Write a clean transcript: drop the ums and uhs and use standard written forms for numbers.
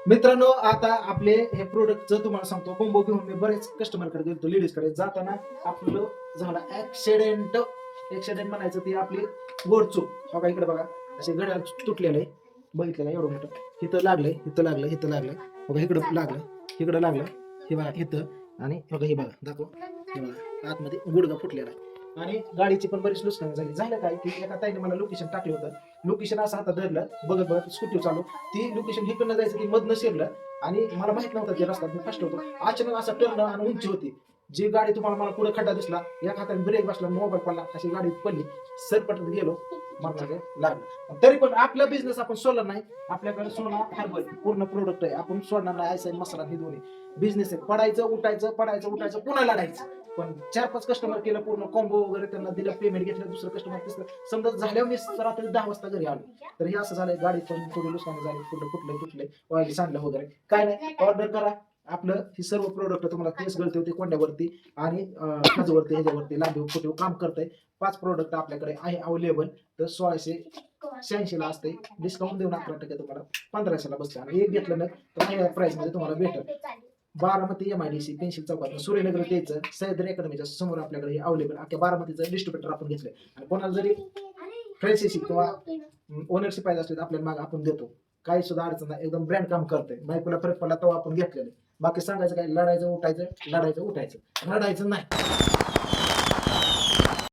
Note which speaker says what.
Speaker 1: मित्रांनो, आता आपले हे प्रोडक्टचं तुम्हाला सांगतो. कोंबो घेऊन मी बरेच कस्टमरकडे गेलो, लेडीजकडे. जाताना आपलं झाला ऍक्सिडेंट. ऍक्सिडेंट म्हणायचं ती आपली गोडचूक. बघा इकडे बघा, असे घड्याळ तुटलेलं आहे. बघितलं का एवढं मोठं? इथं लागलंय, इथं लागलं, इथं लागलंय. बघा इकडं लागलं, इकडं लागलं, हे बघा इथं. आणि बघा हे बघा, दाखव, हे बघा आतमध्ये गुडगा फुटलेला आहे. आणि गाडीची पण बरीच नुकसान झाली. झालं काय की एका ताईने मला लोकेशन टाकलं होतं. लोकेशन असं हातात धरलं, बघत बघत स्कूटी चालू. ती लोकेशन हिकडनं जायचं, ती मधनं शिरलं. आणि मला माहित नव्हतं ते रस्ता, मी फास्ट होतो. अचानक असा टर्न आणि उंची होती. जी गाडी तुम्हाला मला पुढे खड्डा दिसला, या हाताने ब्रेक बसला, मोबाईल पडला, अशी गाडी पडली. सरपटत गेलो, मला लागलं. तरी पण आपला बिझनेस आपण सोडला नाही. आपल्याकडे सोना हर्बल पूर्ण प्रोडक्ट आहे. आपण सोडणार नाही. आयसा मसाला हे दोन्ही बिझनेस आहे. पडायचं उठायचं, पडायचं उठायचं, पुन्हा लढायचं. पण 4-5 कस्टमर केलं, पूर्ण कॉम्बो वगैरे त्यांना दिलं, पेमेंट घेतलं. दुसरं कस्टमर तिसरं समजा झाल्यावर मी रात्री 10 वाजता घरी आलो. तर हे असं झालंय, गाडी पण थोडी नुकसान झाली, कुठलं कुठलं तुटलंय, ऑइल सांडलं वगैरे. काय नाही, ऑर्डर करा. आपलं ही सर्व प्रोडक्ट तुम्हाला केस गळते होते कोंड्यावरती आणि खाजवरती, ह्याच्यावरती लांबी फुटीव काम करतंय. 5 प्रोडक्ट आपल्याकडे आहे अवेलेबल. तर 1686 ला असते. डिस्काउंट देऊन 11% तुम्हाला 1500 ला बसते. आणि एक घेतलं ना तर हाय प्राइस मध्ये तुम्हाला भेटेल. बारामती MIDC पेन्सिल चौकात सूर्यनगर द्यायचं, सह्याद्री अकॅडमीच्या समोर आपल्याकडे हे अवेलेबल. अख्ख्या बारामतीचं डिस्ट्रीब्युटर आपण घेतलंय. आणि कोणाला जरी फ्रँचायझी किंवा ओनरशिप पाहिजे असले तर आपल्याला माग आपण देतो. काही सुद्धा अडचण नाही, एकदम ब्रँड काम करतंय. बायकोला फरक पडला तेव्हा आपण घेतलेलं. बाकी सांगायचं काय, लढायचं उठायचं, लढायचं उठायचं, लढायचं नाही.